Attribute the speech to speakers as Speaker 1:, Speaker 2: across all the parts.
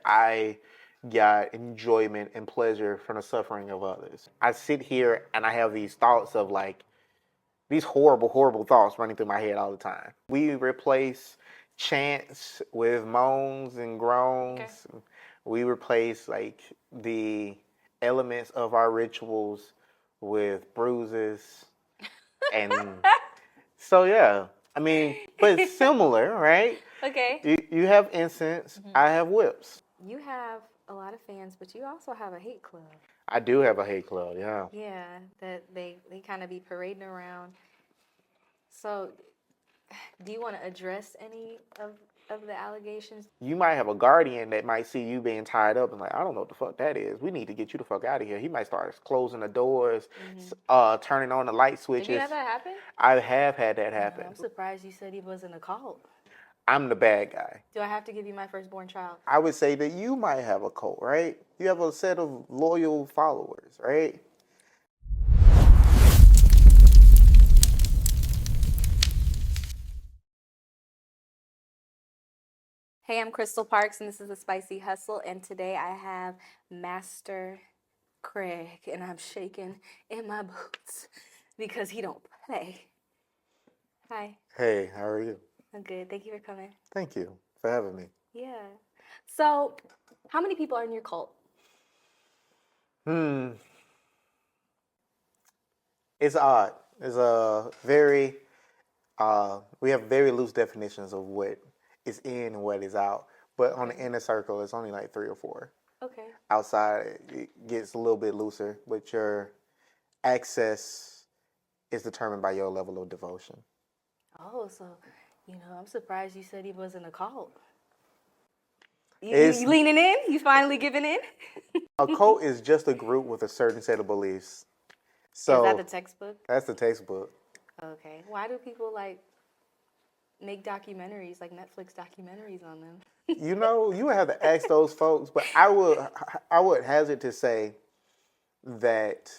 Speaker 1: I got enjoyment and pleasure from the suffering of others. I sit here and I have these thoughts of like, these horrible, horrible thoughts running through my head all the time. We replace chants with moans and groans. Okay. We replace like the elements of our rituals with bruises. And so, yeah, I mean, but it's similar, right?
Speaker 2: Okay.
Speaker 1: You have incense, I have whips.
Speaker 2: You have a lot of fans, but you also have a hate club.
Speaker 1: I do have a hate club, yeah.
Speaker 2: Yeah, that they kind of be parading around. So, do you want to address any of the allegations?
Speaker 1: You might have a guardian that might see you being tied up and like, I don't know what the fuck that is. We need to get you the fuck out of here. He might start closing the doors, turning on the light switches.
Speaker 2: Did you have that happen?
Speaker 1: I have had that happen.
Speaker 2: I'm surprised you said he was in a cult.
Speaker 1: I'm the bad guy.
Speaker 2: Do I have to give you my firstborn child?
Speaker 1: I would say that you might have a cult, right? You have a set of loyal followers, right?
Speaker 2: Hey, I'm Crystal Parks, and this is The Spicy Hustle, and today I have Master Craig, and I'm shaking in my boots because he don't play. Hi.
Speaker 1: Hey, how are you?
Speaker 2: I'm good. Thank you for coming.
Speaker 1: Thank you for having me.
Speaker 2: Yeah. So, how many people are in your cult?
Speaker 1: It's odd. It's a very, we have very loose definitions of what is in and what is out. But on the inner circle, it's only like 3 or 4.
Speaker 2: Okay.
Speaker 1: Outside, it gets a little bit looser, but your access is determined by your level of devotion.
Speaker 2: Oh, so, I'm surprised you said he was in a cult. You leaning in? You finally giving in?
Speaker 1: A cult is just a group with a certain set of beliefs. So
Speaker 2: is that the textbook?
Speaker 1: That's the textbook.
Speaker 2: Okay. Why do people make documentaries, like Netflix documentaries on them?
Speaker 1: You would have to ask those folks, but I would hazard to say that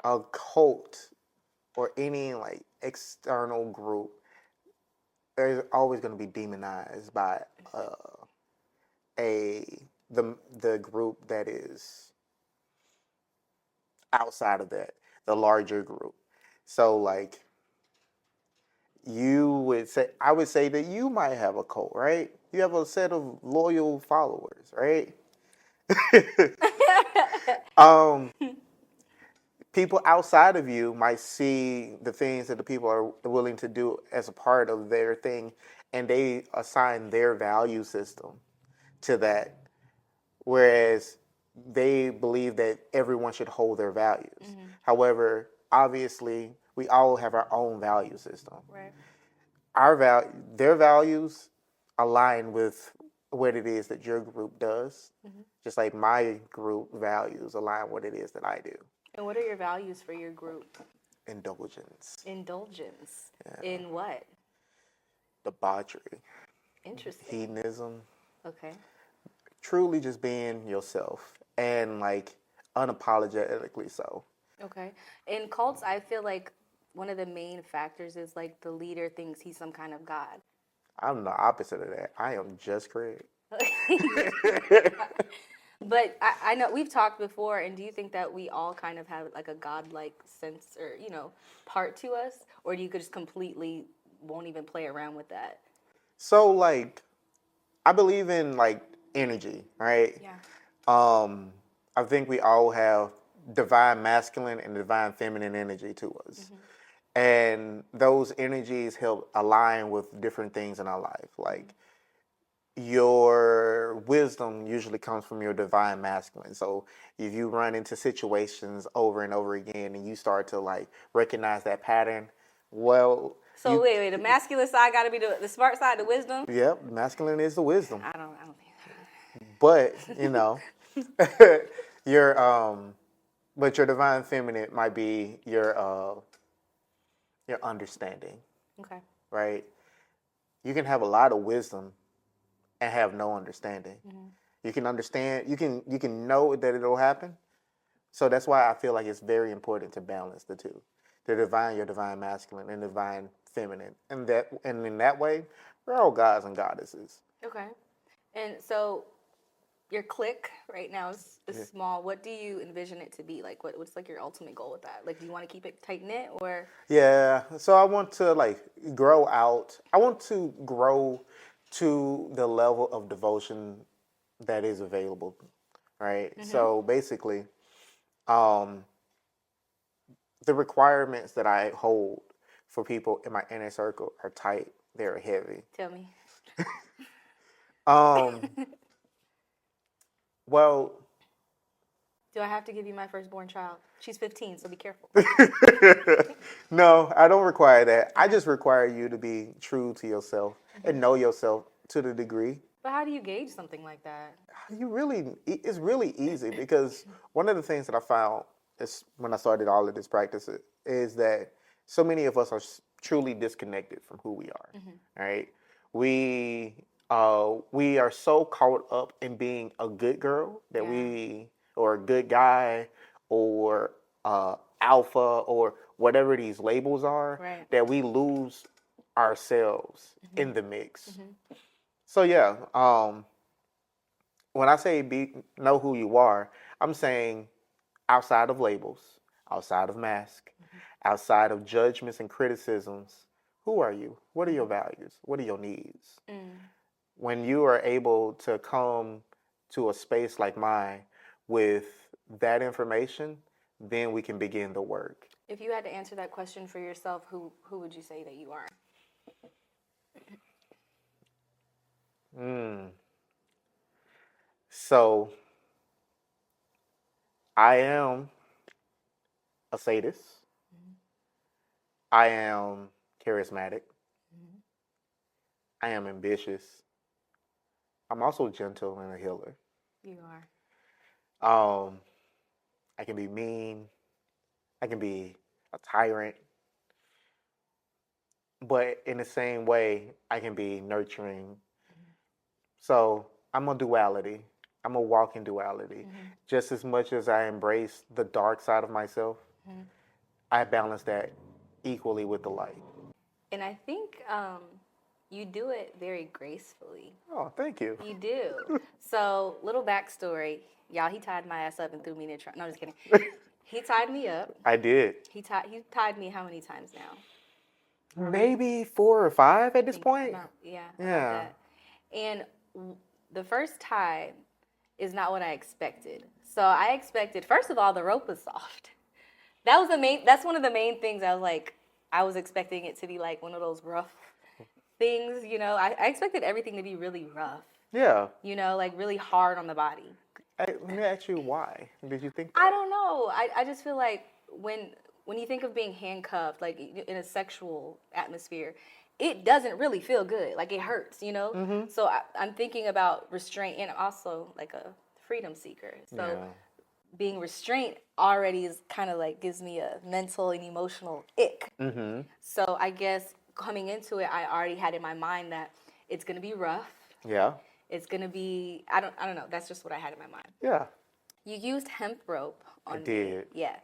Speaker 1: a cult or any external group is always going to be demonized by the group that is outside of that, the larger group. So I would say that you might have a cult, right? You have a set of loyal followers, right? People outside of you might see the things that the people are willing to do as a part of their thing, and they assign their value system to that, whereas they believe that everyone should hold their values. Mm-hmm. However, obviously, we all have our own value system.
Speaker 2: Right.
Speaker 1: Their values align with what it is that your group does, just like my group values align with what it is that I do.
Speaker 2: And what are your values for your group?
Speaker 1: Indulgence.
Speaker 2: Indulgence?
Speaker 1: Yeah.
Speaker 2: In what?
Speaker 1: Debauchery.
Speaker 2: Interesting.
Speaker 1: Hedonism.
Speaker 2: Okay.
Speaker 1: Truly just being yourself and unapologetically so.
Speaker 2: Okay. In cults, I feel like one of the main factors is the leader thinks he's some kind of god.
Speaker 1: I'm the opposite of that. I am just Craig.
Speaker 2: But I know we've talked before, and do you think that we all kind of have a godlike sense or, part to us? Or do you just completely won't even play around with that?
Speaker 1: So, I believe in, energy, right?
Speaker 2: Yeah.
Speaker 1: I think we all have divine masculine and divine feminine energy to us. Mm-hmm. And those energies help align with different things in our life. Your wisdom usually comes from your divine masculine. So if you run into situations over and over again and you start to recognize that pattern, well...
Speaker 2: So wait, the masculine side got to be the smart side, the wisdom?
Speaker 1: Yep, masculine is the wisdom.
Speaker 2: I don't think
Speaker 1: that. But, your divine feminine might be your understanding.
Speaker 2: Okay.
Speaker 1: Right? You can have a lot of wisdom and have no understanding. Mm-hmm. You can understand, you can know that it'll happen. So that's why I feel like it's very important to balance the two. Your divine masculine and divine feminine. And in that way, we're all gods and goddesses.
Speaker 2: Okay. And so your clique right now is
Speaker 1: Yeah.
Speaker 2: small. What do you envision it to be? Like, what's like your ultimate goal with that? Like, do you want to keep it tight knit or?
Speaker 1: Yeah, so I want to like grow out. I want to grow to the level of devotion that is available, right?
Speaker 2: Mm-hmm.
Speaker 1: So basically, um, the requirements that I hold for people in my inner circle are tight. They're heavy.
Speaker 2: Tell me.
Speaker 1: Um, well,
Speaker 2: Do I have to give you my firstborn child? She's 15, so be careful.
Speaker 1: no, I don't require that. I
Speaker 2: Okay.
Speaker 1: just require you to be true to yourself and know yourself to the degree.
Speaker 2: But how do you gauge something like that?
Speaker 1: It's really easy because one of the things that I found is when I started all of this practice is that so many of us are truly disconnected from who we are. Right? We are so caught up in being a good girl that
Speaker 2: Yeah.
Speaker 1: or a good guy or alpha or whatever these labels are
Speaker 2: Right.
Speaker 1: that we lose ourselves in the mix.
Speaker 2: Mm-hmm.
Speaker 1: So yeah, when I say know who you are, I'm saying outside of labels, outside of mask, outside of judgments and criticisms, who are you? What are your values? What are your needs?
Speaker 2: Mm.
Speaker 1: When you are able to come to a space like mine with that information, then we can begin the work.
Speaker 2: If you had to answer that question for yourself, who would you say that you are?
Speaker 1: Mm. So I am a sadist.
Speaker 2: Mm-hmm.
Speaker 1: I am charismatic.
Speaker 2: Mm-hmm.
Speaker 1: I am ambitious. I'm also gentle and a healer.
Speaker 2: You are.
Speaker 1: Um, I can be mean. I can be a tyrant. But in the same way, I can be nurturing. So I'm a duality. I'm a walking duality.
Speaker 2: Mm-hmm.
Speaker 1: Just as much as I embrace the dark side of myself,
Speaker 2: Mm-hmm.
Speaker 1: I balance that equally with the light.
Speaker 2: And I think you do it very gracefully.
Speaker 1: Oh, thank you.
Speaker 2: You do. So, little backstory. Y'all, he tied my ass up and threw me in the trunk. No, I'm just kidding. He tied me up.
Speaker 1: I did.
Speaker 2: He tied me how many times now?
Speaker 1: Maybe 4 or 5 at
Speaker 2: I
Speaker 1: this
Speaker 2: think
Speaker 1: point.
Speaker 2: about
Speaker 1: Yeah.
Speaker 2: that. And the first tie is not what I expected. So I expected, first of all, the rope was soft. That's one of the main things I was like, I was expecting it to be like one of those rough things, I expected everything to be really rough,
Speaker 1: Yeah.
Speaker 2: like really hard on the body.
Speaker 1: Let me ask you why did you think
Speaker 2: I
Speaker 1: that?
Speaker 2: don't know. I just feel like when you think of being handcuffed, like in a sexual atmosphere, it doesn't really feel good. Like it hurts.
Speaker 1: Mm-hmm.
Speaker 2: So I'm thinking about restraint and also like a freedom seeker. So
Speaker 1: Yeah.
Speaker 2: being restrained already is kind of like gives me a mental and emotional ick.
Speaker 1: Mm-hmm.
Speaker 2: So I guess coming into it, I already had in my mind that it's gonna be rough.
Speaker 1: Yeah.
Speaker 2: It's gonna be I don't know. That's just what I had in my mind.
Speaker 1: Yeah.
Speaker 2: You used hemp rope
Speaker 1: I
Speaker 2: on me.
Speaker 1: did.
Speaker 2: Yeah.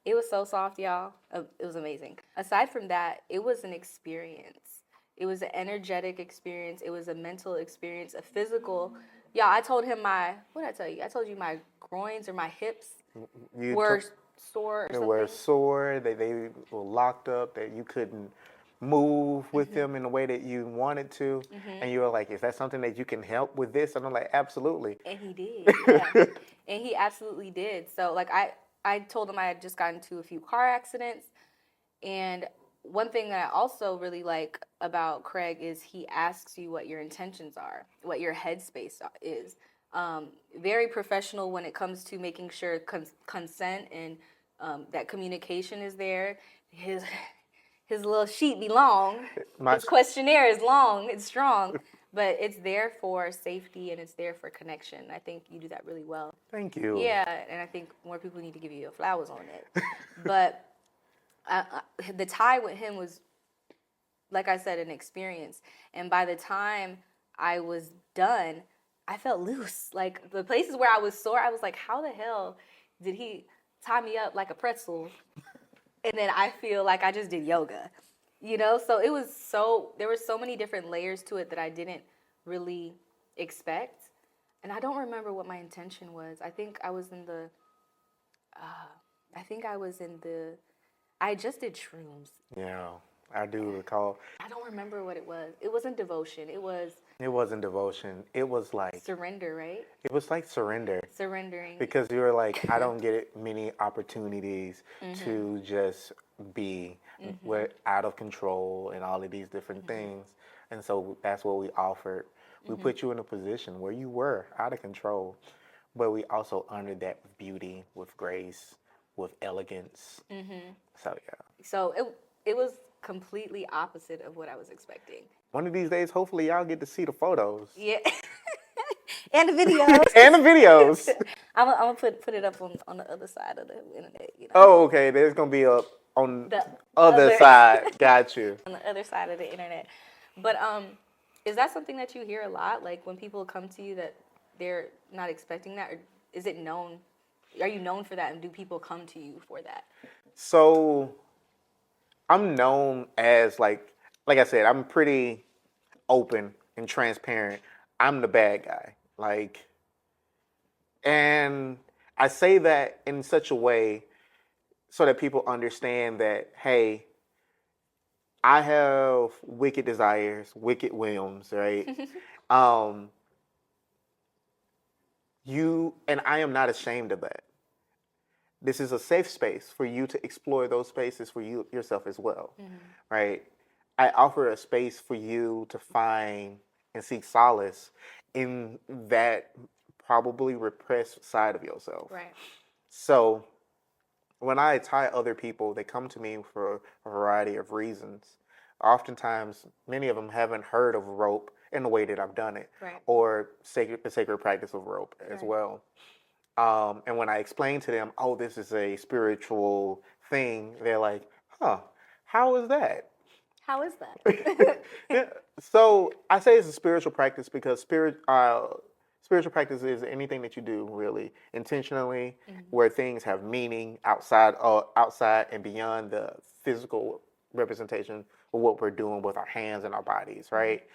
Speaker 2: It was so soft, y'all. It was amazing. Aside from that, it was an experience. It was an energetic experience. It was a mental experience, a physical. Yeah, I told him what did I tell you? I told you my groins or my hips
Speaker 1: You
Speaker 2: were
Speaker 1: took
Speaker 2: sore or
Speaker 1: They were
Speaker 2: something.
Speaker 1: sore. They were locked up. That you couldn't move with them in the way that you wanted to. And you were like, "Is that something that you can help with this?" And I'm like, "Absolutely."
Speaker 2: And he did, yeah. And he absolutely did. So, like, I told him I had just gotten into a few car accidents. And one thing that I also really like about Craig is he asks you what your intentions are, what your headspace is. Very professional when it comes to making sure consent and that communication is there. His little sheet be long.
Speaker 1: My
Speaker 2: His questionnaire is long. It's strong, but it's there for safety and it's there for connection. I think you do that really well.
Speaker 1: Thank you.
Speaker 2: Yeah, and I think more people need to give you your flowers on it. But the tie with him was, like I said, an experience. And by the time I was done, I felt loose. Like the places where I was sore, I was like, how the hell did he tie me up like a pretzel? And then I feel like I just did yoga, So there were so many different layers to it that I didn't really expect. And I don't remember what my intention was. I think I was in the, I just did shrooms.
Speaker 1: Yeah, I do recall.
Speaker 2: I don't remember what it was. It wasn't devotion. It was
Speaker 1: It wasn't devotion. It was like
Speaker 2: surrender, right?
Speaker 1: it was like surrender.
Speaker 2: Surrendering.
Speaker 1: Because you were like, I don't get many opportunities to just be we're out of control and all of these different things. And so that's what we offered. We put you in a position where you were out of control, but we also honored that with beauty, with grace, with elegance. So yeah.
Speaker 2: So it was completely opposite of what I was expecting.
Speaker 1: One of these days, hopefully y'all get to see the photos.
Speaker 2: Yeah. And the videos.
Speaker 1: And the videos.
Speaker 2: I'm gonna put it up on the other side of the internet, you know.
Speaker 1: Oh, okay. There's gonna be up on
Speaker 2: The
Speaker 1: other side. Got you.
Speaker 2: On the other side of the internet. But is that something that you hear a lot? Like when people come to you that they're not expecting that, or is it known? Are you known for that, and do people come to you for that?
Speaker 1: So I'm known as like I said, I'm pretty open and transparent. I'm the bad guy. Like, and I say that in such a way so that people understand that, hey, I have wicked desires, wicked whims, right? And I am not ashamed of that. This is a safe space for you to explore those spaces for you yourself as well, right? I offer a space for you to find and seek solace in that probably repressed side of yourself.
Speaker 2: Right.
Speaker 1: So when I tie other people, they come to me for a variety of reasons. Oftentimes, many of them haven't heard of rope in the way that I've done it,
Speaker 2: Right.
Speaker 1: or the sacred practice of rope as well. And when I explain to them, oh, this is a spiritual thing, they're like, huh, how is that?
Speaker 2: How is that?
Speaker 1: Yeah. So I say it's a spiritual practice because spiritual practice is anything that you do really intentionally, where things have meaning outside and beyond the physical representation of what we're doing with our hands and our bodies, right?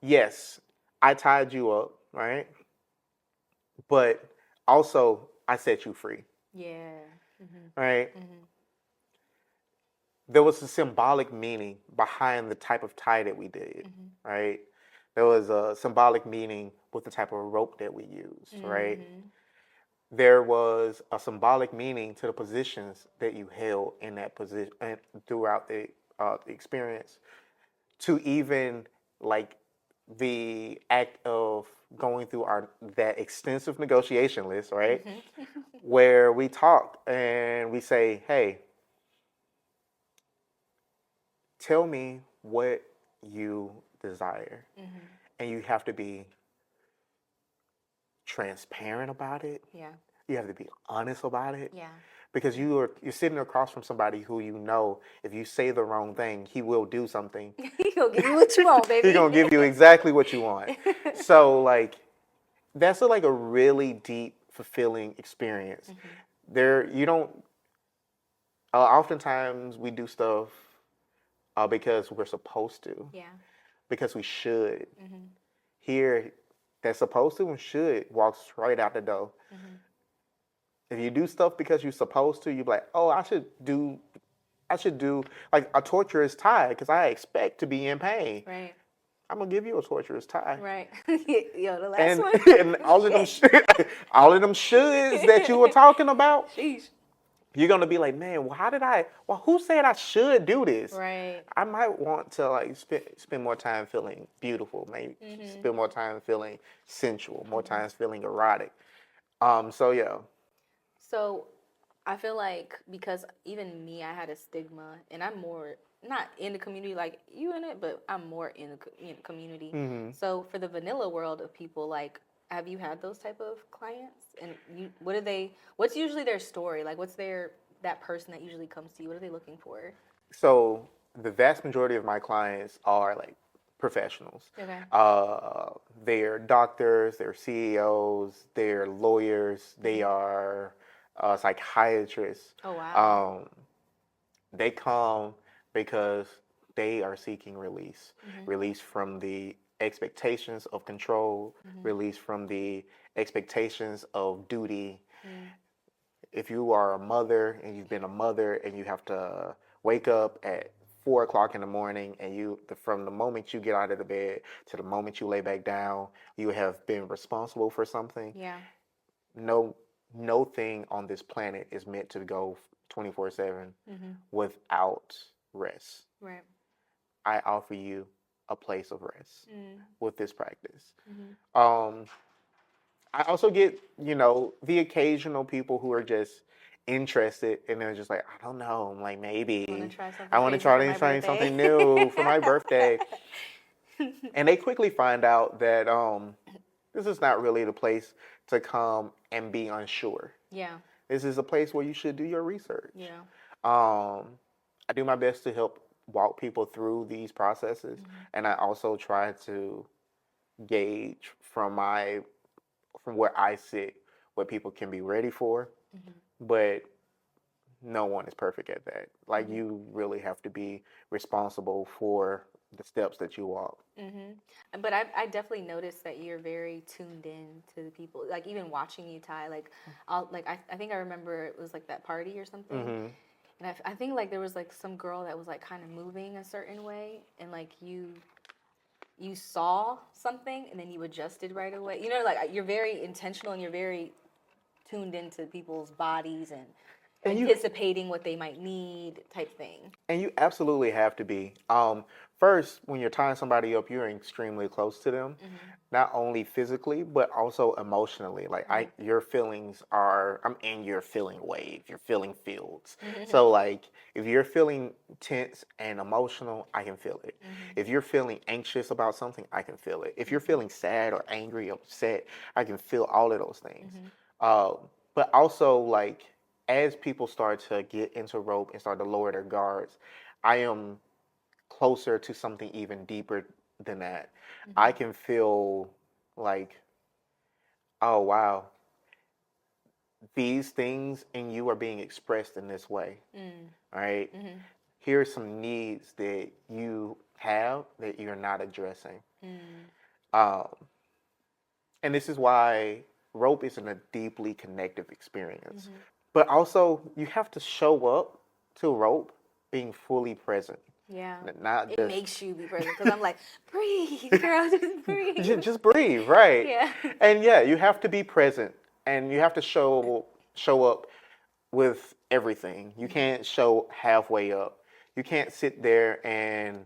Speaker 1: Yes, I tied you up, right? But also I set you free.
Speaker 2: Yeah.
Speaker 1: Right? There was a symbolic meaning behind the type of tie that we did, right? There was a symbolic meaning with the type of rope that we used, right? There was a symbolic meaning to the positions that you held in that position and throughout the experience, to even like the act of going through that extensive negotiation list, right? Where we talk and we say, hey, tell me what you desire. And you have to be transparent about it.
Speaker 2: Yeah.
Speaker 1: You have to be honest about it.
Speaker 2: Yeah.
Speaker 1: Because you're sitting across from somebody who you know, if you say the wrong thing, he will do something.
Speaker 2: He gonna give you what you want, baby.
Speaker 1: He gonna give you exactly what you want. So like, that's like a really deep, fulfilling experience. You don't. Oftentimes we do stuff because we're supposed to.
Speaker 2: Yeah.
Speaker 1: Because we should. Here, that supposed to and should walks right out the door. If you do stuff because you're supposed to, you're like, oh, I should do, like a torturous tie because I expect to be in pain.
Speaker 2: Right.
Speaker 1: I'm going to give you a torturous tie.
Speaker 2: Right. Yo, the last one.
Speaker 1: And all of them shoulds that you were talking about,
Speaker 2: Sheesh.
Speaker 1: you're going to be like, man, who said I should do this?
Speaker 2: Right.
Speaker 1: I might want to like spend more time feeling beautiful, maybe spend more time feeling sensual, more time feeling erotic. So yeah.
Speaker 2: So I feel like because even me, I had a stigma, and I'm more not in the community like you in it, but I'm more in the community. So for the vanilla world of people, like, have you had those type of clients? And what's usually their story? Like, what's that person that usually comes to you? What are they looking for?
Speaker 1: So the vast majority of my clients are like professionals.
Speaker 2: Okay.
Speaker 1: They're doctors, they're CEOs, they're lawyers, they are psychiatrists.
Speaker 2: Oh, wow.
Speaker 1: They come because they are seeking release from the expectations of control, release from the expectations of duty. If you are a mother and you've been a mother and you have to wake up at 4 o'clock in the morning, and from the moment you get out of the bed to the moment you lay back down, you have been responsible for something.
Speaker 2: Yeah.
Speaker 1: No thing on this planet is meant to go 24/7 without rest.
Speaker 2: Right.
Speaker 1: I offer you a place of rest with this practice. I also get, the occasional people who are just interested and they're just like, I don't know, like maybe I want to try something new for my birthday. And they quickly find out that this is not really the place to come and be unsure.
Speaker 2: Yeah.
Speaker 1: This is a place where you should do your research.
Speaker 2: Yeah.
Speaker 1: I do my best to help walk people through these processes, and I also try to gauge from where I sit what people can be ready for. But no one is perfect at that. Like, you really have to be responsible for the steps that you walk.
Speaker 2: But I definitely noticed that you're very tuned in to the people. Like, even watching you, Ty, like, I think I remember it was like that party or something. And I think like there was like some girl that was like kind of moving a certain way, and like you saw something and then you adjusted right away. You know, like you're very intentional and you're very tuned into people's bodies and anticipating what they might need type thing.
Speaker 1: And you absolutely have to be. First, when you're tying somebody up, you're extremely close to them, not only physically, but also emotionally. Like your feelings I'm in your feeling wave, your feeling fields. So like, if you're feeling tense and emotional, I can feel it. If you're feeling anxious about something, I can feel it. If you're feeling sad or angry or upset, I can feel all of those things. But also, like, as people start to get into rope and start to lower their guards, I am closer to something even deeper than that. I can feel like, oh, wow, these things in you are being expressed in this way. Right? Here are some needs that you have that you're not addressing. And this is why rope is a deeply connective experience. But also, you have to show up to rope being fully present.
Speaker 2: Yeah.
Speaker 1: Not
Speaker 2: it makes you be present, because I'm like, breathe, girl, just breathe.
Speaker 1: Just breathe, right?
Speaker 2: Yeah.
Speaker 1: And yeah, you have to be present, and you have to show up with everything. You can't show halfway up. You can't sit there and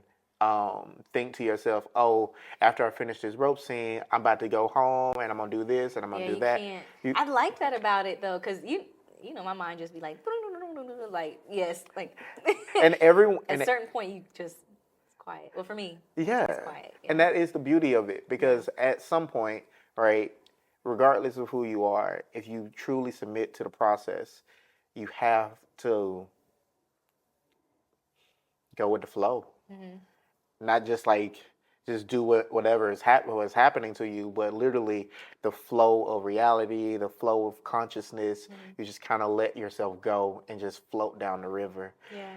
Speaker 1: think to yourself, oh, after I finish this rope scene, I'm about to go home and I'm gonna do this and I'm gonna do that.
Speaker 2: I like that about it though, because you know, my mind just be like yes, like.
Speaker 1: And
Speaker 2: at a certain point, you just it's quiet. Well, for me,
Speaker 1: yeah,
Speaker 2: it's quiet. Yeah.
Speaker 1: And that is the beauty of it, because at some point, right, regardless of who you are, if you truly submit to the process, you have to go with the flow. Not just like just do whatever is what's happening to you, but literally the flow of reality, the flow of consciousness. You just kind of let yourself go and just float down the river.
Speaker 2: Yeah.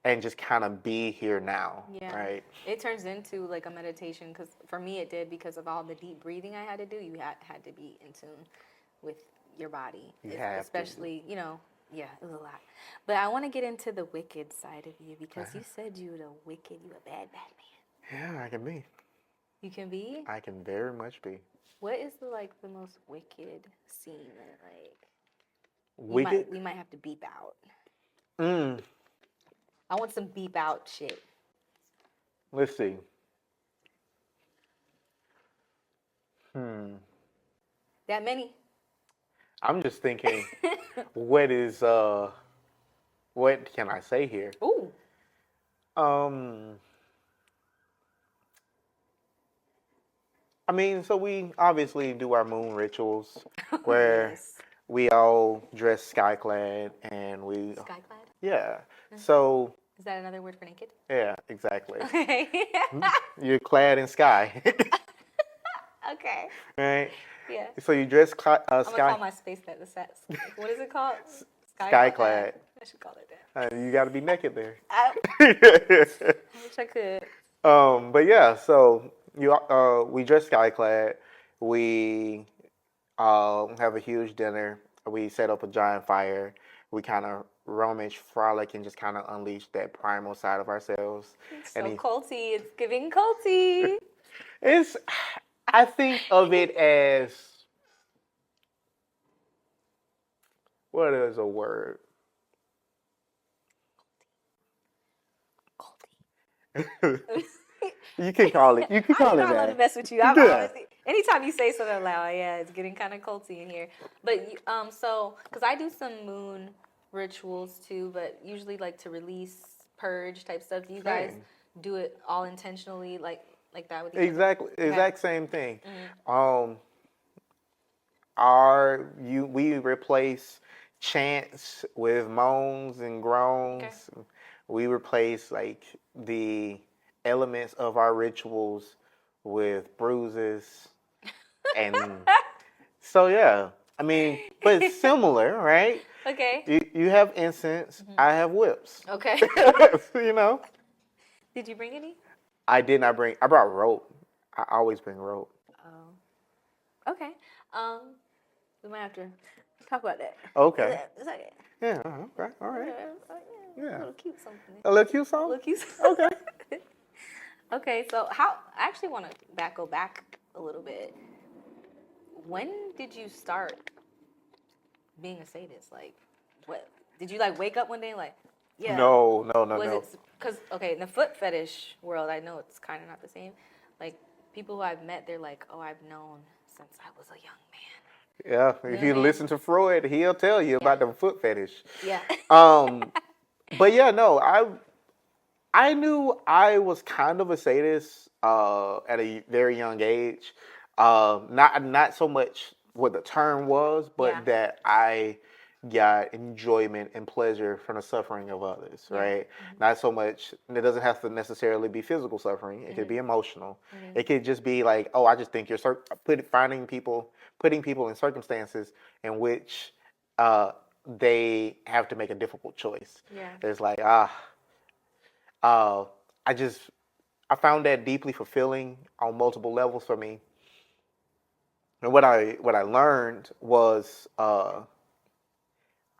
Speaker 1: And just kind of be here now.
Speaker 2: Yeah.
Speaker 1: Right.
Speaker 2: It turns into like a meditation, because for me it did, because of all the deep breathing I had to do. You had to be in tune with your body, especially you know. Yeah, it was a lot. But I want to get into the wicked side of you, because you said you were the wicked, you a bad man.
Speaker 1: Yeah, I can be.
Speaker 2: You can be?
Speaker 1: I can very much be.
Speaker 2: What is the most wicked scene that like
Speaker 1: wicked?
Speaker 2: We might have to beep out.
Speaker 1: I
Speaker 2: want some beep out shit.
Speaker 1: Let's see.
Speaker 2: That many?
Speaker 1: I'm just thinking, what can I say here?
Speaker 2: Ooh.
Speaker 1: I mean, so we obviously do our moon rituals where we all dress skyclad and we...
Speaker 2: Skyclad?
Speaker 1: Yeah. So...
Speaker 2: Is that another word for naked?
Speaker 1: Yeah, exactly.
Speaker 2: Okay.
Speaker 1: You're clad in sky.
Speaker 2: Okay.
Speaker 1: Right?
Speaker 2: Yeah.
Speaker 1: So you dress sky...
Speaker 2: I'm going to call my space that. What is it called?
Speaker 1: Skyclad.
Speaker 2: I should call it that.
Speaker 1: You got to be naked there.
Speaker 2: I wish I could.
Speaker 1: But yeah, so We dress sky clad. We have a huge dinner. We set up a giant fire. We kind of rummage, frolic, and just kind of unleash that primal side of ourselves.
Speaker 2: It's
Speaker 1: And
Speaker 2: so culty. It's giving culty.
Speaker 1: it's, I think of it as, what is a word?
Speaker 2: Culty.
Speaker 1: You can call it. You can
Speaker 2: I
Speaker 1: call it
Speaker 2: love to
Speaker 1: that.
Speaker 2: mess with you. I'm
Speaker 1: Yeah.
Speaker 2: honestly, anytime you say something loud, yeah, it's getting kind of culty in here. But so because I do some moon rituals too, but usually like to release, purge type stuff. Do you guys
Speaker 1: Same.
Speaker 2: do it all intentionally, like that with each
Speaker 1: Exactly.
Speaker 2: other?
Speaker 1: Exact same thing.
Speaker 2: Mm-hmm.
Speaker 1: We replace chants with moans and
Speaker 2: Okay.
Speaker 1: groans. We replace like the elements of our rituals with bruises and so yeah. I mean, but it's similar, right?
Speaker 2: Okay.
Speaker 1: You have incense, I have whips.
Speaker 2: Okay.
Speaker 1: You know?
Speaker 2: Did you bring any?
Speaker 1: I brought rope. I always bring rope.
Speaker 2: Oh. Okay. We might have to talk about that.
Speaker 1: Okay.
Speaker 2: Is that it?
Speaker 1: Yeah, okay, all right.
Speaker 2: Yeah. A little cute something.
Speaker 1: A little cute
Speaker 2: A
Speaker 1: song?
Speaker 2: little cute.
Speaker 1: Okay.
Speaker 2: Okay, so I actually want to go back a little bit. When did you start being a sadist? Like, what did you like wake up one day like, yeah?
Speaker 1: No.
Speaker 2: Was it because in the foot fetish world, I know it's kind of not the same. Like people who I've met, they're like, oh, I've known since I was a young man.
Speaker 1: Yeah, if you listen to Freud, he'll tell you about the foot fetish.
Speaker 2: Yeah.
Speaker 1: But yeah, no, I knew I was kind of a sadist at a very young age. Not so much what the term was, but that I got enjoyment and pleasure from the suffering of others, right? Mm-hmm. Not so much. It doesn't have to necessarily be physical suffering. It could be emotional. Mm-hmm. It could just be like, oh, I just think you're putting people in circumstances in which they have to make a difficult choice. Yeah, it's like I found that deeply fulfilling on multiple levels for me. And what I learned was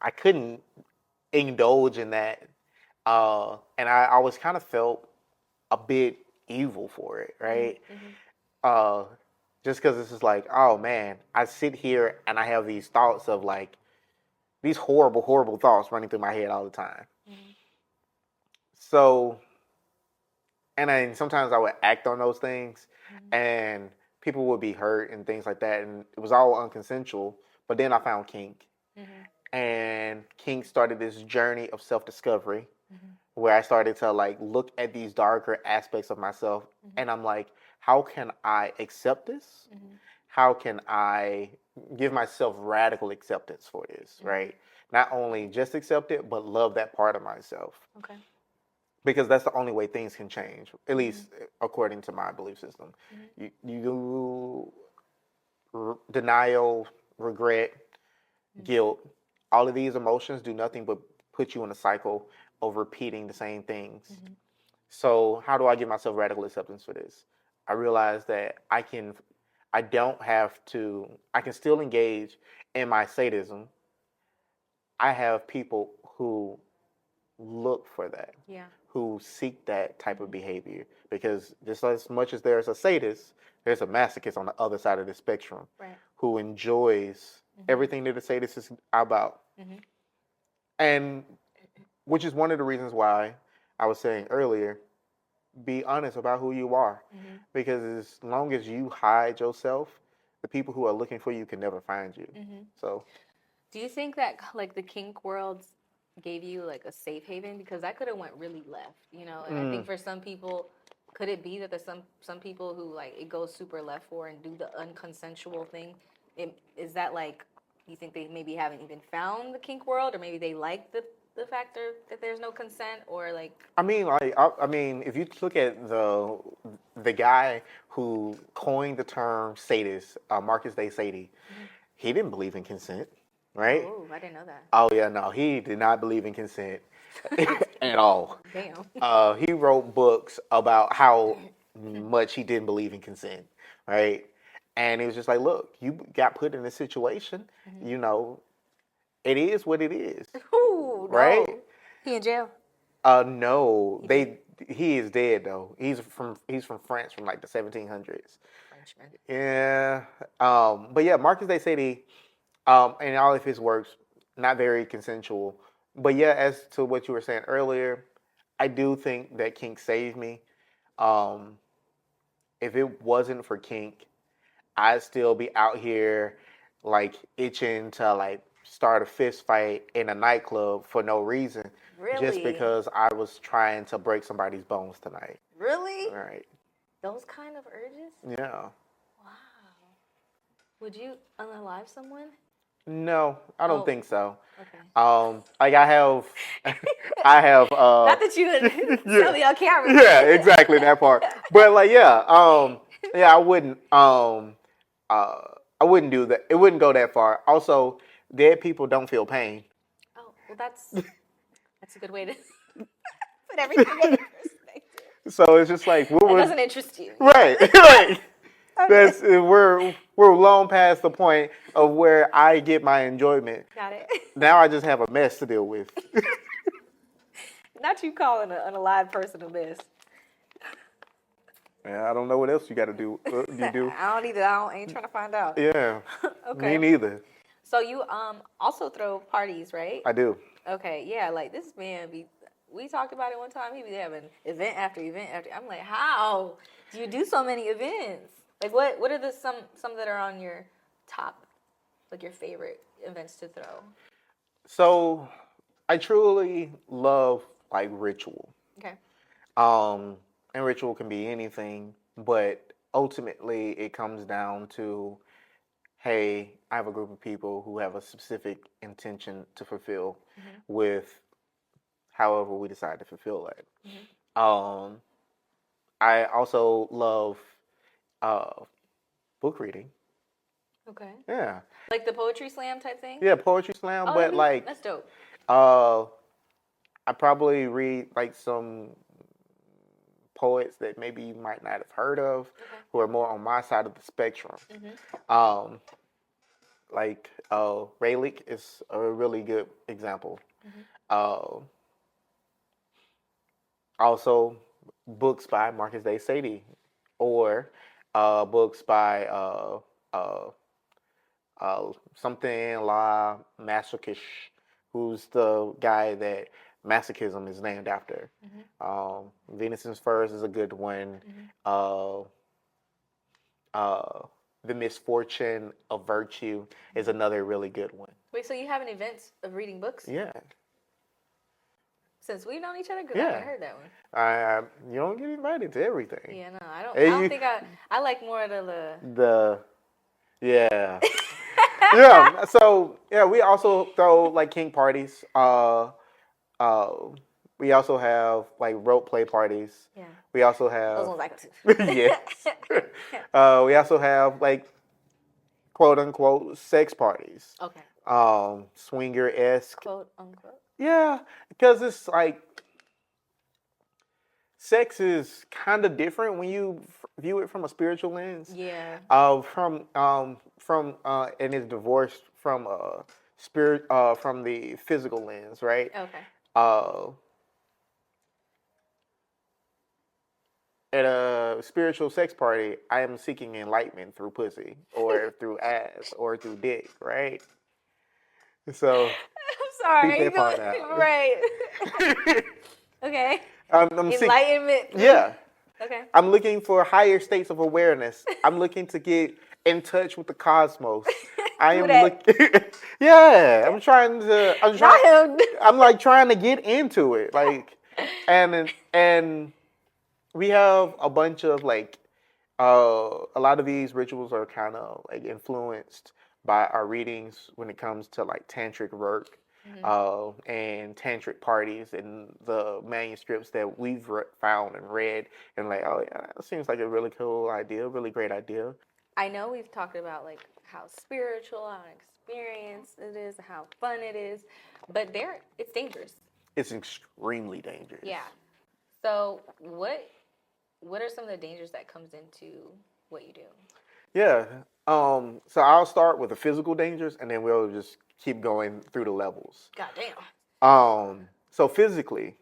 Speaker 1: I couldn't indulge in that, and I always kind of felt a bit evil for it, right? Mm-hmm. Just because it's just like, oh man, I sit here and I have these thoughts of like these horrible thoughts running through my head all the time. Mm-hmm. So, and then sometimes I would act on those things, mm-hmm. and people would be hurt and things like that, and it was all unconsensual. But then I found Kink. Mm-hmm. And Kink started this journey of self-discovery, mm-hmm. where I started to like look at these darker aspects of myself, mm-hmm. and I'm like, how can I accept this? Mm-hmm. How can I give myself radical acceptance for this, mm-hmm. right? Not only just accept it, but love that part of myself. Okay. Because that's the only way things can change, at mm-hmm. least according to my belief system. Mm-hmm. Denial, regret, mm-hmm. guilt, all of these emotions do nothing but put you in a cycle of repeating the same things. Mm-hmm. So how do I give myself radical acceptance for this? I realize that I can still engage in my sadism. I have people who look for that, who seek that type of behavior. Because just as much as there's a sadist, there's a masochist on the other side of the spectrum, right, who enjoys mm-hmm. everything that a sadist is about. Mm-hmm. And which is one of the reasons why I was saying earlier, be honest about who you are. Mm-hmm. Because as long as you hide yourself, the people who are looking for you can never find you. Mm-hmm. So,
Speaker 2: do you think that like the kink world gave you like a safe haven? Because that could have went really left, you know? And I think for some people, could it be that there's some people who like it goes super left for and do the unconsensual thing? Is that like, you think they maybe haven't even found the kink world, or maybe they like the factor that there's no consent, or like?
Speaker 1: I mean, if you look at the guy who coined the term sadist, Marcus Day Sadie, mm-hmm. he didn't believe in consent, right?
Speaker 2: Oh, I didn't know that.
Speaker 1: Oh yeah, no, he did not believe in consent at all.
Speaker 2: Damn.
Speaker 1: He wrote books about how much he didn't believe in consent, right? And it was just like, look, you got put in this situation. You know, it is what it is,
Speaker 2: Ooh,
Speaker 1: right?
Speaker 2: no. He in jail?
Speaker 1: No,
Speaker 2: did.
Speaker 1: he is dead though. He's from France from like the 1700s.
Speaker 2: Frenchman.
Speaker 1: Yeah. But yeah, Marcus de Sade, and all of his works, not very consensual. But yeah, as to what you were saying earlier, I do think that Kink saved me. Um, if it wasn't for Kink, I'd still be out here like itching to like start a fist fight in a nightclub for no reason. Just
Speaker 2: Really?
Speaker 1: because I was trying to break somebody's bones tonight.
Speaker 2: Really?
Speaker 1: All right.
Speaker 2: Those kind of urges?
Speaker 1: Yeah.
Speaker 2: Wow. Would you unalive someone?
Speaker 1: No, I don't think so.
Speaker 2: Okay.
Speaker 1: Like I have, I have.
Speaker 2: Not that you would tell me on camera.
Speaker 1: Yeah, exactly that part. But like, yeah, I wouldn't. I wouldn't do that. It wouldn't go that far. Also, dead people don't feel pain.
Speaker 2: Oh, well, that's a good way to put everything in perspective.
Speaker 1: So it's just like
Speaker 2: That doesn't interest you.
Speaker 1: Right. Right. That's we're long past the point of where I get my enjoyment.
Speaker 2: Got it.
Speaker 1: Now I just have a mess to deal with.
Speaker 2: Not you calling an alive person a mess.
Speaker 1: Yeah, I don't know what else you got to do. You do?
Speaker 2: I don't either. I ain't trying to find out.
Speaker 1: Yeah.
Speaker 2: Okay.
Speaker 1: Me neither.
Speaker 2: So you also throw parties, right?
Speaker 1: I do.
Speaker 2: Okay, yeah, like this man we talked about it one time, he be having event after event after. I'm like, how do you do so many events? Like what are the some that are on your top, like your favorite events to throw?
Speaker 1: So I truly love like ritual.
Speaker 2: Okay.
Speaker 1: And ritual can be anything, but ultimately it comes down to, hey, I have a group of people who have a specific intention to fulfill with however we decide to fulfill that. I also love book reading.
Speaker 2: Okay.
Speaker 1: Yeah.
Speaker 2: Like the poetry slam type thing?
Speaker 1: Yeah, poetry slam,
Speaker 2: Oh,
Speaker 1: but like
Speaker 2: that's dope.
Speaker 1: I probably read like some poets that maybe you might not have heard of, who are more on my side of the spectrum. Like Rayleigh is a really good example. Also, books by Marcus de Sade, or books by something La Masochism, who's the guy that masochism is named after. Venus's Furs is a good one. The Misfortune of Virtue is another really good one.
Speaker 2: Wait, so you have an event of reading books?
Speaker 1: Yeah.
Speaker 2: Since we've known each other? Because
Speaker 1: Yeah.
Speaker 2: I haven't heard that one.
Speaker 1: You don't get invited to everything.
Speaker 2: Yeah, no, I don't think I like more of
Speaker 1: yeah. Yeah. So yeah, we also throw like Kink parties. We also have like rope play parties.
Speaker 2: Yeah.
Speaker 1: We also have
Speaker 2: those ones I go to.
Speaker 1: yes. We also have like quote unquote sex parties.
Speaker 2: Okay.
Speaker 1: Swinger-esque.
Speaker 2: Quote unquote.
Speaker 1: Yeah, because it's like sex is kind of different when you view it from a spiritual lens.
Speaker 2: Yeah.
Speaker 1: And it's divorced from spirit from the physical lens, right?
Speaker 2: Okay.
Speaker 1: At a spiritual sex party, I am seeking enlightenment through pussy or through ass or through dick, right? So
Speaker 2: I'm sorry.
Speaker 1: beat that part out.
Speaker 2: Right. Okay.
Speaker 1: I'm
Speaker 2: Enlightenment.
Speaker 1: Yeah.
Speaker 2: Okay.
Speaker 1: I'm looking for higher states of awareness. I'm looking to get in touch with the cosmos. I am looking. Yeah, I'm like trying to get into it, like, and we have a bunch of like, a lot of these rituals are kind of like influenced by our readings when it comes to like tantric work. And tantric parties and the manuscripts that we've found and read, and like, oh yeah, that seems like a really cool idea, really great idea.
Speaker 2: I know we've talked about like how spiritual, how experienced it is, how fun it is, but it's dangerous.
Speaker 1: It's extremely dangerous.
Speaker 2: Yeah. So what what are some of the dangers that comes into what you do?
Speaker 1: Yeah. So I'll start with the physical dangers, and then we'll just keep going through the levels.
Speaker 2: Goddamn.
Speaker 1: So physically,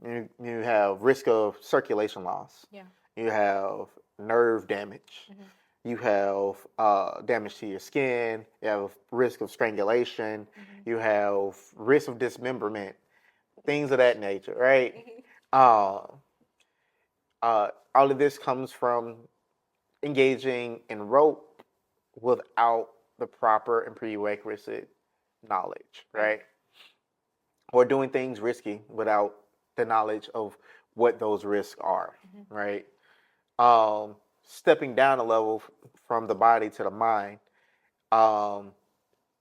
Speaker 1: you have risk of circulation loss.
Speaker 2: Yeah.
Speaker 1: You have nerve damage. You have damage to your skin. You have risk of strangulation. You have risk of dismemberment, things of that nature, right? Uh, all of this comes from engaging in rope without the proper and prerequisite knowledge, right? Or doing things risky without the knowledge of what those risks are, right? Stepping down a level from the body to the mind.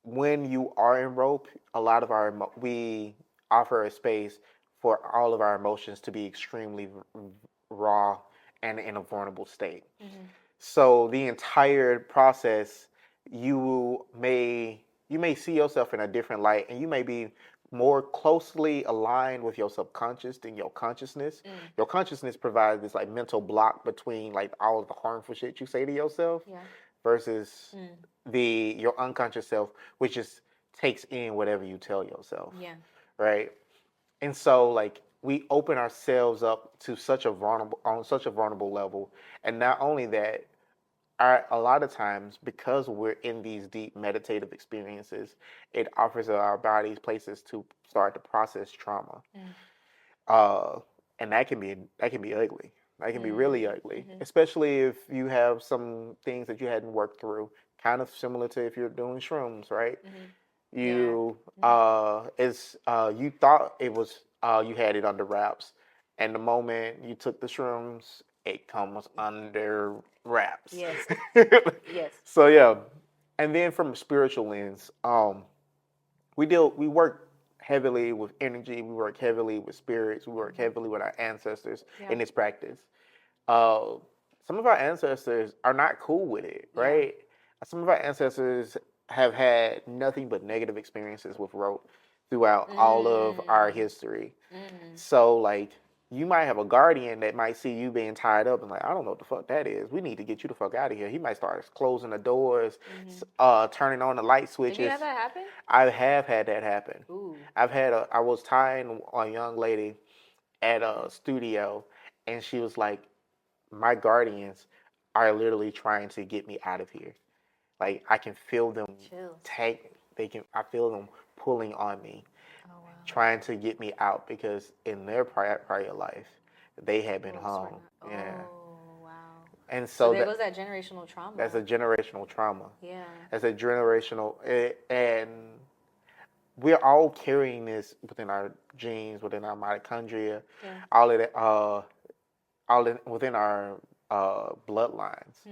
Speaker 1: When you are in rope, a lot of we offer a space for all of our emotions to be extremely raw and in a vulnerable state. So the entire process, you may see yourself in a different light, and you may be more closely aligned with your subconscious than your consciousness. Your consciousness provides this like mental block between like all of the harmful shit you say to yourself versus your unconscious self, which just takes in whatever you tell yourself.
Speaker 2: Yeah.
Speaker 1: Right. And so like we open ourselves up to such a vulnerable level, and not only that, a lot of times, because we're in these deep meditative experiences, it offers our bodies places to start to process trauma, and that can be ugly. That can be really ugly, especially if you have some things that you hadn't worked through. Kind of similar to if you're doing shrooms, right? You you thought it was you had it under wraps, and the moment you took the shrooms, it comes under wraps.
Speaker 2: Yes. Yes.
Speaker 1: So yeah, and then from a spiritual lens, we work heavily with energy. We work heavily with spirits. We work heavily with our ancestors in this practice. Some of our ancestors are not cool with it, right? Some of our ancestors have had nothing but negative experiences with rope throughout all of our history. So like you might have a guardian that might see you being tied up and like, I don't know what the fuck that is. We need to get you the fuck out of here. He might start closing the doors, turning on the light switches.
Speaker 2: Did you have that happen?
Speaker 1: I have had that happen.
Speaker 2: Ooh.
Speaker 1: I was tying a young lady at a studio, and she was like, my guardians are literally trying to get me out of here. Like I can feel them I feel them pulling on me, trying to get me out because in their prior life, they had been hung. Yeah.
Speaker 2: Oh, wow.
Speaker 1: And so
Speaker 2: there goes that generational trauma.
Speaker 1: That's a generational trauma.
Speaker 2: Yeah.
Speaker 1: That's a generational, and we're all carrying this within our genes, within our mitochondria, all of that, within our bloodlines.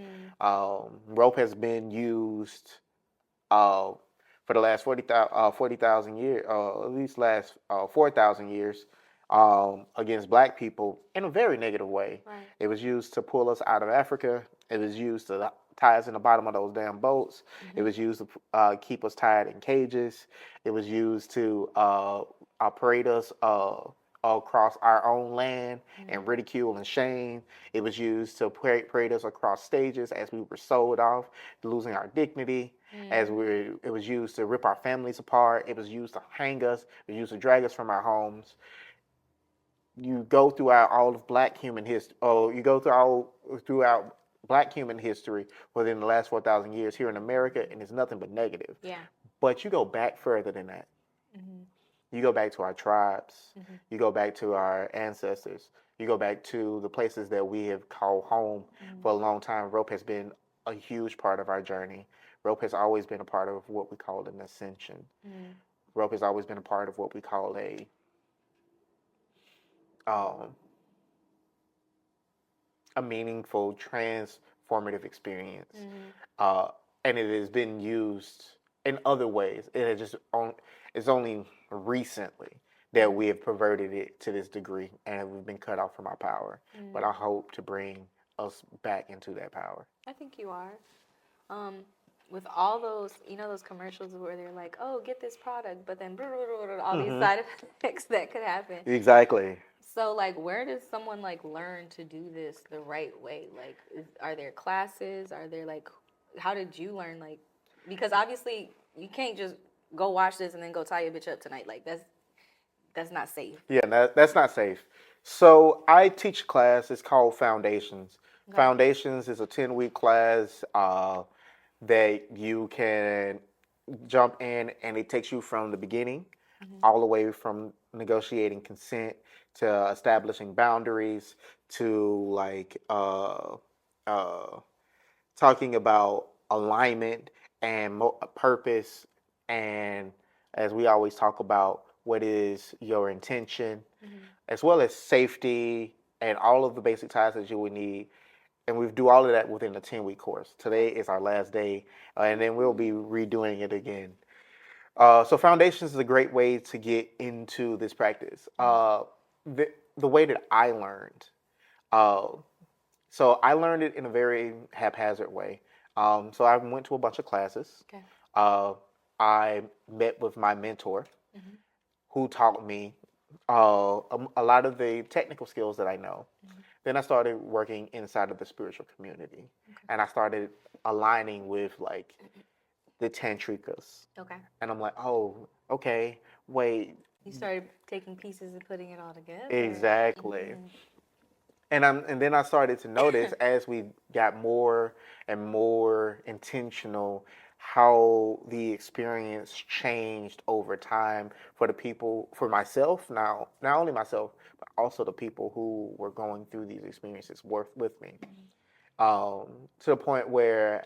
Speaker 1: Rope has been used for the last 40,000 years, at least last 4,000 years, against black people in a very negative way.
Speaker 2: Right.
Speaker 1: It was used to pull us out of Africa. It was used to tie us in the bottom of those damn boats. It was used to keep us tied in cages. It was used to parade us across our own land and ridicule and shame. It was used to parade us across stages as we were sold off, losing our dignity. It was used to rip our families apart. It was used to hang us. It was used to drag us from our homes. You go throughout all of Black human history. You go throughout Black human history within the last 4,000 years here in America, and it's nothing but negative.
Speaker 2: Yeah.
Speaker 1: But you go back further than that. You go back to our tribes. You go back to our ancestors. You go back to the places that we have called home for a long time. Rope has been a huge part of our journey. Rope has always been a part of what we call an ascension. Rope has always been a part of what we call a meaningful, transformative experience. And it has been used in other ways. It's only recently that we have perverted it to this degree and we've been cut off from our power. But I hope to bring us back into that power.
Speaker 2: I think you are. With all those, those commercials where they're like, oh, get this product, but then all these side effects that could happen.
Speaker 1: Exactly.
Speaker 2: So, like, where does someone like learn to do this the right way? Like, are there classes? Are there like, how did you learn? Like, because obviously you can't just go watch this and then go tie your bitch up tonight. Like, that's not safe.
Speaker 1: Yeah, that's not safe. So I teach a class. It's called Foundations.
Speaker 2: Okay.
Speaker 1: Foundations is a 10-week class that you can jump in, and it takes you from the beginning all the way from negotiating consent to establishing boundaries to like uh, talking about alignment and purpose, and as we always talk about, what is your intention, as well as safety and all of the basic ties that you would need. And we do all of that within a 10-week course. Today is our last day, and then we'll be redoing it again. So Foundations is a great way to get into this practice. The way that I learned, uh, so I learned it in a very haphazard way. So I went to a bunch of classes.
Speaker 2: Okay.
Speaker 1: I met with my mentor,
Speaker 2: Mhm.
Speaker 1: who taught me a lot of the technical skills that I know. Then I started working inside of the spiritual community, and I started aligning with like the tantrikas.
Speaker 2: Okay.
Speaker 1: And I'm like, oh, okay, wait,
Speaker 2: You started taking pieces and putting it all together.
Speaker 1: exactly. And then I started to notice as we got more and more intentional how the experience changed over time for the people, for myself now, not only myself, but also the people who were going through these experiences with me. To the point where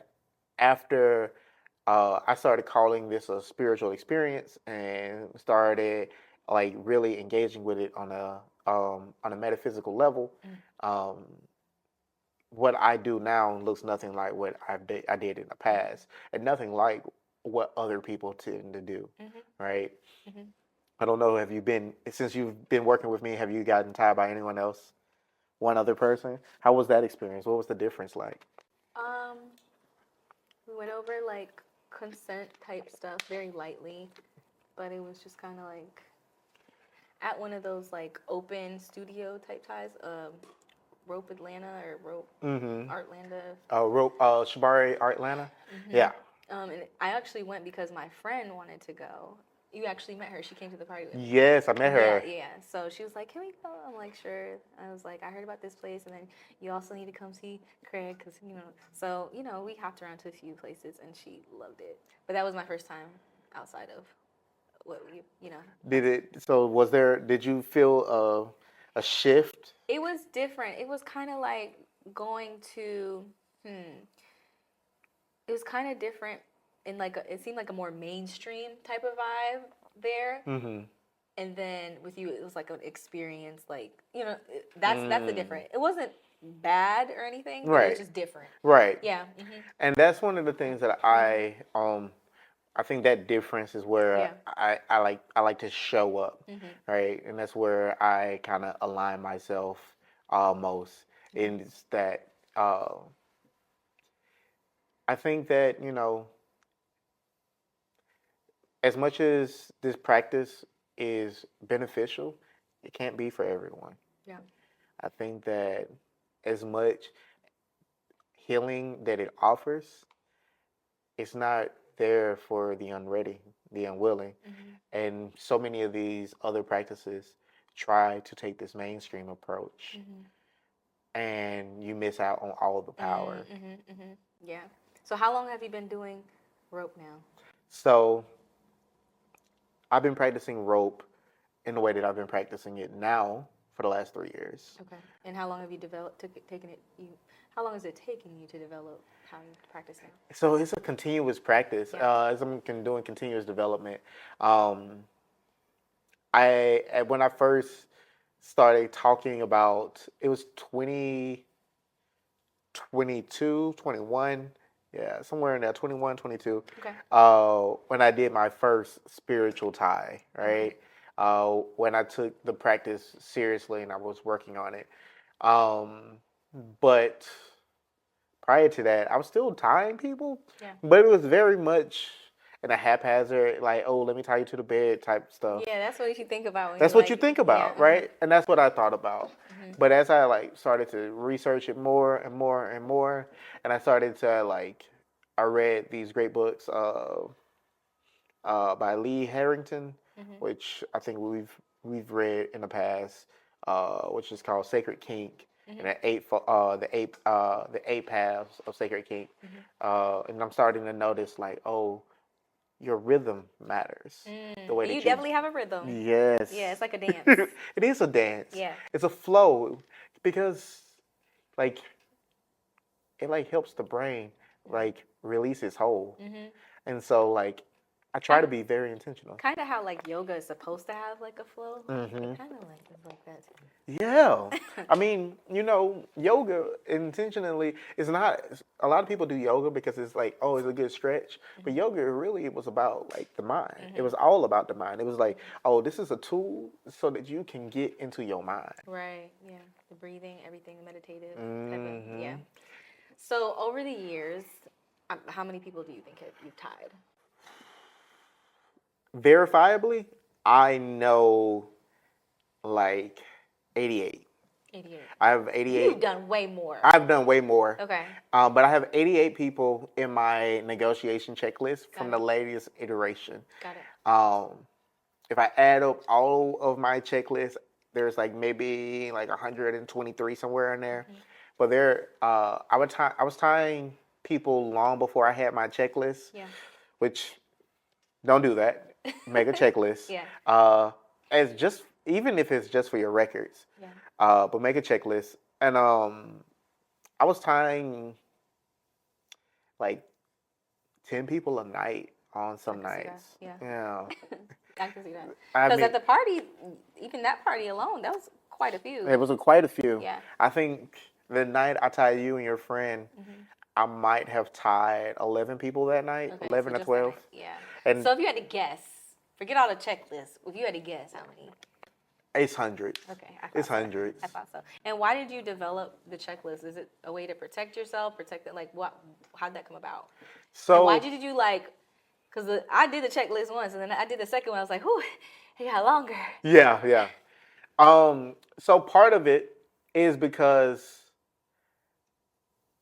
Speaker 1: after I started calling this a spiritual experience and started like really engaging with it on a metaphysical level. Um, what I do now looks nothing like what I did in the past, and nothing like what other people tend to do, right? I don't know. Have you been, since you've been working with me? Have you gotten tied by anyone else? One other person? How was that experience? What was the difference like?
Speaker 2: Um, we went over like consent type stuff very lightly, but it was just kind of like at one of those like open studio type ties, Rope Atlanta or Rope Artlanda.
Speaker 1: Shibari Artlanta? Yeah.
Speaker 2: And I actually went because my friend wanted to go. You actually met her. She came to the party with me.
Speaker 1: Yes, I met her.
Speaker 2: Yeah. So she was like, "Can we go?" I'm like, "Sure." I was like, "I heard about this place, and then you also need to come see Craig, because you know." So we hopped around to a few places, and she loved it. But that was my first time outside of what we.
Speaker 1: Did you feel a shift?
Speaker 2: It was different. It was kind of like going to. It was kind of different in like it seemed like a more mainstream type of vibe there. And then with you, it was like an experience, like that's the different. It wasn't bad or anything, but it was just different.
Speaker 1: Right.
Speaker 2: Yeah.
Speaker 1: And that's one of the things that I think that difference is where I like to show up, right? And that's where I kind of align myself most. And it's that I think that as much as this practice is beneficial, it can't be for everyone.
Speaker 2: Yeah.
Speaker 1: I think that as much healing that it offers, it's not there for the unready, the unwilling. And so many of these other practices try to take this mainstream approach, and you miss out on all of the power.
Speaker 2: Yeah. So how long have you been doing rope now?
Speaker 1: So I've been practicing rope in the way that I've been practicing it now for the last 3 years.
Speaker 2: Okay. And how long have you taken it? How long is it taking you to develop how you practice now?
Speaker 1: So it's a continuous practice. As I'm doing continuous development. When I first started talking about, it was 2022, 21. Yeah, somewhere in there, 21, 22.
Speaker 2: Okay.
Speaker 1: When I did my first spiritual tie, right? When I took the practice seriously and I was working on it. But prior to that, I was still tying people, but it was very much in a haphazard, like, oh, let me tie you to the bed type stuff.
Speaker 2: Yeah, that's what you think about when
Speaker 1: That's
Speaker 2: you
Speaker 1: what
Speaker 2: like,
Speaker 1: you think about,
Speaker 2: yeah,
Speaker 1: right? And that's what I thought about.
Speaker 2: Mhm.
Speaker 1: But as I like started to research it more and more and more, and I started to like, I read these great books by Lee Harrington,
Speaker 2: Mhm.
Speaker 1: which I think we've read in the past, which is called Sacred Kink,
Speaker 2: Mhm.
Speaker 1: and the eight paths of Sacred Kink.
Speaker 2: Mhm.
Speaker 1: And I'm starting to notice like, oh, your rhythm matters. The way
Speaker 2: You
Speaker 1: that
Speaker 2: definitely have a rhythm.
Speaker 1: yes,
Speaker 2: Yeah, it's like a dance.
Speaker 1: it is a dance.
Speaker 2: Yeah.
Speaker 1: It's a flow because like it like helps the brain like release its whole.
Speaker 2: Mhm.
Speaker 1: And so like I try
Speaker 2: Kind
Speaker 1: to be very intentional.
Speaker 2: kind of how like yoga is supposed to have like a flow.
Speaker 1: Mhm.
Speaker 2: It kind of like is like that too.
Speaker 1: Yeah. I mean, yoga intentionally is not, a lot of people do yoga because it's like, oh, it's a good stretch. But yoga really was about like the mind. It was all about the mind. It was like, oh, this is a tool so that you can get into your mind.
Speaker 2: Right. Yeah. The breathing, everything, meditative type of, yeah.
Speaker 1: Mhm.
Speaker 2: So over the years, how many people do you think you've tied?
Speaker 1: Verifiably, I know like 88.
Speaker 2: 88.
Speaker 1: I have 88.
Speaker 2: You've done way more.
Speaker 1: I've done way more.
Speaker 2: Okay.
Speaker 1: But I have 88 people in my negotiation checklist from
Speaker 2: Got
Speaker 1: the
Speaker 2: it.
Speaker 1: latest iteration.
Speaker 2: Got it.
Speaker 1: If I add up all of my checklists, there's like maybe like 123 somewhere in there. But I was tying people long before I had my checklist,
Speaker 2: Yeah.
Speaker 1: which don't do that. Make a checklist.
Speaker 2: Yeah.
Speaker 1: As just even if it's just for your records.
Speaker 2: Yeah.
Speaker 1: But make a checklist. And I was tying like 10 people a night on some
Speaker 2: can see that,
Speaker 1: nights.
Speaker 2: yeah.
Speaker 1: Yeah.
Speaker 2: I can see that.
Speaker 1: I
Speaker 2: Because
Speaker 1: mean,
Speaker 2: at the party, even that party alone, that was quite a few.
Speaker 1: it was quite a few.
Speaker 2: Yeah.
Speaker 1: I think the night I tied you and your friend, I might have tied 11 people that night,
Speaker 2: Okay,
Speaker 1: 11
Speaker 2: so
Speaker 1: or
Speaker 2: just
Speaker 1: 12.
Speaker 2: that, yeah.
Speaker 1: And
Speaker 2: So if you had to guess, forget all the checklists. If you had to guess, how many?
Speaker 1: it's hundreds.
Speaker 2: Okay, I thought
Speaker 1: It's
Speaker 2: so.
Speaker 1: hundreds.
Speaker 2: I thought so. And why did you develop the checklist? Is it a way to protect yourself? Protect it? Like what? How'd that come about?
Speaker 1: So
Speaker 2: and why did you like? Because I did the checklist once, and then I did the second one. I was like, whew, it got longer.
Speaker 1: yeah, yeah. So part of it is because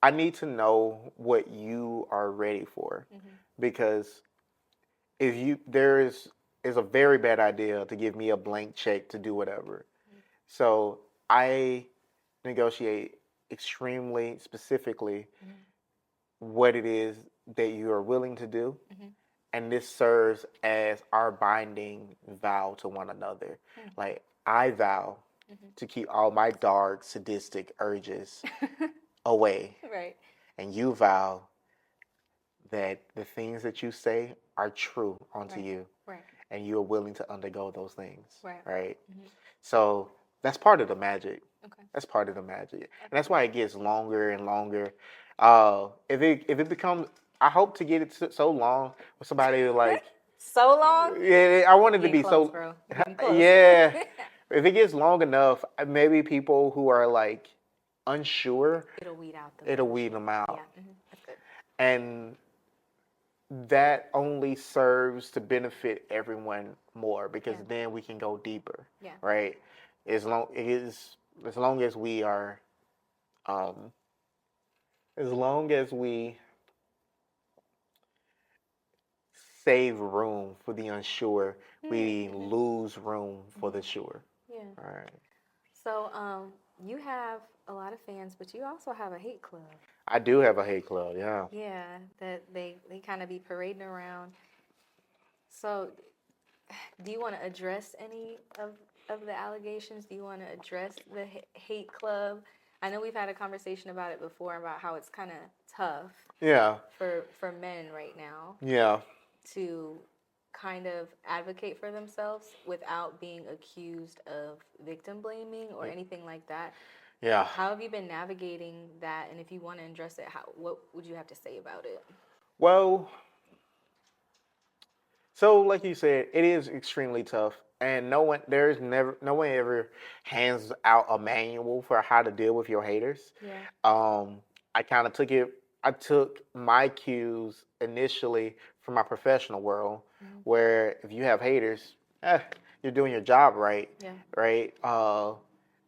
Speaker 1: I need to know what you are ready for, because if you there is a very bad idea to give me a blank check to do whatever. So I negotiate extremely specifically what it is that you are willing to do, and this serves as our binding vow to one another. Like I vow to keep all my dark sadistic urges away,
Speaker 2: Right.
Speaker 1: and you vow that the things that you say are true unto you,
Speaker 2: Right.
Speaker 1: and you are willing to undergo those things,
Speaker 2: Right.
Speaker 1: right? So that's part of the magic.
Speaker 2: Okay.
Speaker 1: That's part of the magic, and that's why it gets longer and longer. If it becomes, I hope to get it so long with somebody like,
Speaker 2: So long?
Speaker 1: yeah, I want it to
Speaker 2: Getting
Speaker 1: be
Speaker 2: close,
Speaker 1: so,
Speaker 2: bro. You're getting close.
Speaker 1: yeah. If it gets long enough, maybe people who are like unsure,
Speaker 2: It'll weed out the
Speaker 1: it'll
Speaker 2: bullshit.
Speaker 1: weed them out,
Speaker 2: Yeah. That's good.
Speaker 1: and that only serves to benefit everyone more, because then we can go deeper,
Speaker 2: Yeah.
Speaker 1: right? As long as we are, as long as we save room for the unsure, we lose room for the sure.
Speaker 2: Yeah.
Speaker 1: All right.
Speaker 2: So, you have a lot of fans, but you also have a hate club.
Speaker 1: I do have a hate club, yeah.
Speaker 2: Yeah, that they kind of be parading around. So, do you want to address any of the allegations? Do you want to address the hate club? I know we've had a conversation about it before, about how it's kind of tough
Speaker 1: Yeah.
Speaker 2: for men right now
Speaker 1: Yeah.
Speaker 2: to kind of advocate for themselves without being accused of victim blaming or anything like that.
Speaker 1: Yeah.
Speaker 2: How have you been navigating that? And if you want to address it, what would you have to say about it?
Speaker 1: Well, so like you said, it is extremely tough, and no one ever hands out a manual for how to deal with your haters.
Speaker 2: Yeah.
Speaker 1: I kind of took it. I took my cues initially from my professional world, where if you have haters, you're doing your job right,
Speaker 2: Yeah.
Speaker 1: right?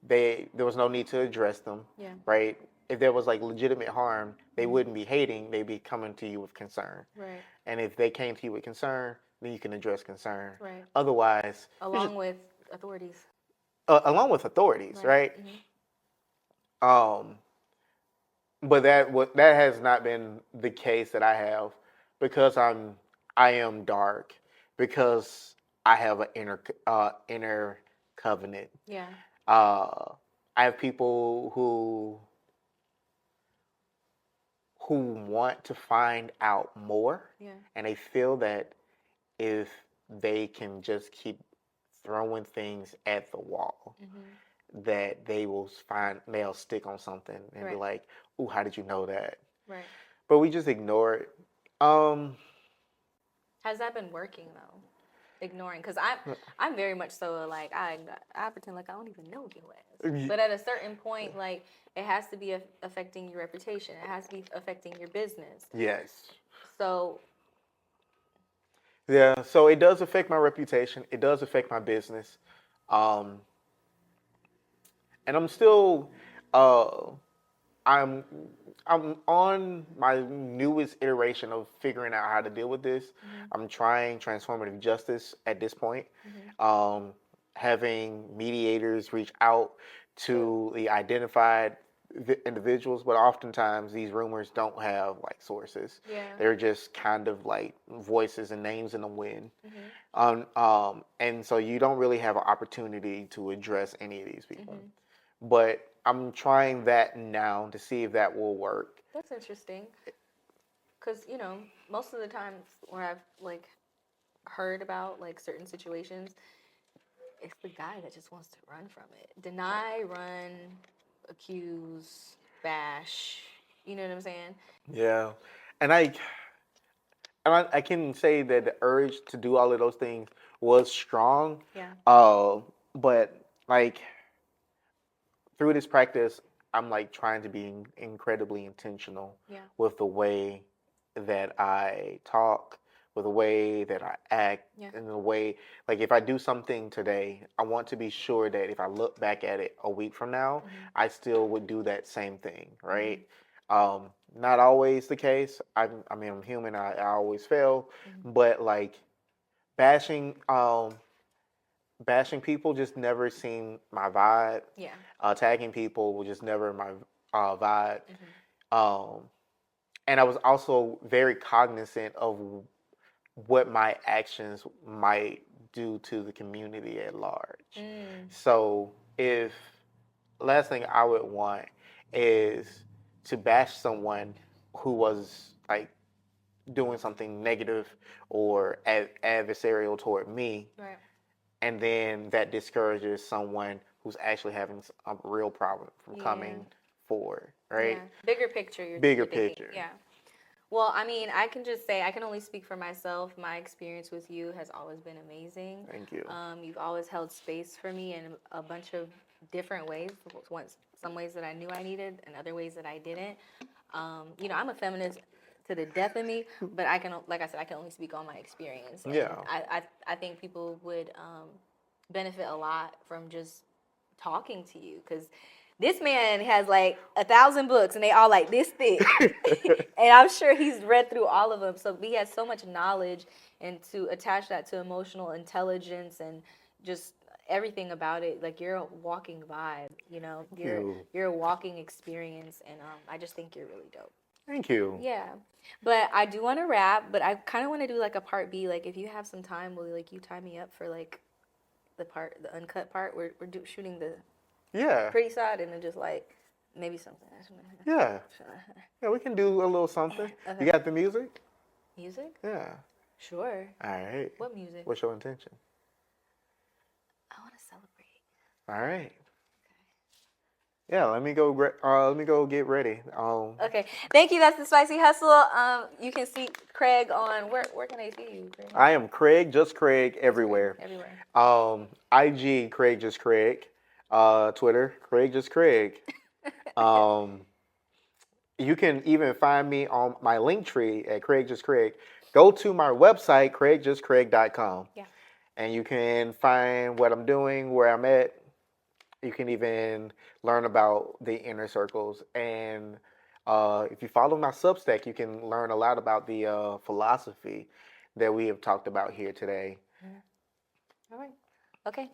Speaker 1: There was no need to address them,
Speaker 2: Yeah.
Speaker 1: right? If there was like legitimate harm, they wouldn't be hating; they'd be coming to you with concern.
Speaker 2: Right.
Speaker 1: And if they came to you with concern, then you can address concern.
Speaker 2: Right.
Speaker 1: Otherwise,
Speaker 2: Along with authorities.
Speaker 1: along with authorities, right? But that has not been the case that I have, because I am dark, because I have an inner covenant.
Speaker 2: Yeah.
Speaker 1: I have people who want to find out more,
Speaker 2: Yeah.
Speaker 1: and they feel that if they can just keep throwing things at the wall, that they'll stick on something and be
Speaker 2: Right.
Speaker 1: like, "Ooh, how did you know that?"
Speaker 2: Right.
Speaker 1: But we just ignore it.
Speaker 2: Has that been working though? Ignoring, because I'm very much so like I pretend like I don't even know your ass. But at a certain point, like it has to be affecting your reputation. It has to be affecting your business.
Speaker 1: Yes.
Speaker 2: So
Speaker 1: Yeah. So it does affect my reputation. It does affect my business. Um, and I'm still, uh, I'm on my newest iteration of figuring out how to deal with this. I'm trying transformative justice at this point. Having mediators reach out to the identified individuals, but oftentimes these rumors don't have like sources.
Speaker 2: Yeah.
Speaker 1: They're just kind of like voices and names in the wind. And so you don't really have an opportunity to address any of these people. But I'm trying that now to see if that will work.
Speaker 2: That's interesting. Because, most of the times when I've, like, heard about, like, certain situations, it's the guy that just wants to run from it. Deny, run, accuse, bash. You know what I'm saying?
Speaker 1: Yeah. And I can say that the urge to do all of those things was strong.
Speaker 2: Yeah.
Speaker 1: But, like, through this practice, I'm like trying to be incredibly intentional with the way that I talk, with the way that I act, and the way, like if I do something today, I want to be sure that if I look back at it a week from now, I still would do that same thing, right? Not always the case. I mean, I'm human. I always fail, but like bashing. Bashing people just never seemed my vibe.
Speaker 2: Yeah.
Speaker 1: Tagging people was just never my vibe. And I was also very cognizant of what my actions might do to the community at large. So if last thing I would want is to bash someone who was like doing something negative or adversarial toward me.
Speaker 2: Right.
Speaker 1: And then that discourages someone who's actually having a real problem from coming forward, right?
Speaker 2: Yeah. Bigger picture.
Speaker 1: Bigger
Speaker 2: you're thinking.
Speaker 1: picture.
Speaker 2: Yeah. Well, I mean, I can just say I can only speak for myself. My experience with you has always been amazing.
Speaker 1: Thank you.
Speaker 2: You've always held space for me in a bunch of different ways. Some ways that I knew I needed, and other ways that I didn't. I'm a feminist to the death of me, but I can, like I said, I can only speak on my experience. And
Speaker 1: Yeah.
Speaker 2: I think people would benefit a lot from just talking to you, because this man has like 1,000 books and they all like this thick. And I'm sure he's read through all of them. So he has so much knowledge, and to attach that to emotional intelligence and just everything about it, like you're a walking vibe, you're a walking experience. And I just think you're really dope.
Speaker 1: Thank you.
Speaker 2: Yeah. But I do want to wrap, but I kind of want to do like a part B. Like if you have some time, will you tie me up for like the uncut part? We're shooting the pretty side, and then just like maybe something.
Speaker 1: Yeah. Yeah, we can do a little something. Okay. You got the music?
Speaker 2: Music?
Speaker 1: Yeah.
Speaker 2: Sure.
Speaker 1: All right.
Speaker 2: What music?
Speaker 1: What's your intention?
Speaker 2: I want to celebrate.
Speaker 1: All right. Yeah, let me go get ready.
Speaker 2: Okay, thank you. That's the Spicy Hustle. You can see Craig on where can they see you? Craig?
Speaker 1: I am Craig, just Craig, everywhere.
Speaker 2: Everywhere.
Speaker 1: IG Craig, just Craig. Twitter Craig, just Craig. You can even find me on my link tree at Craig Just Craig. Go to my website, craigjustcraig.com.
Speaker 2: Yeah.
Speaker 1: And you can find what I'm doing, where I'm at. You can even learn about the inner circles. And if you follow my Substack, you can learn a lot about the philosophy that we have talked about here today.
Speaker 2: All right. Okay.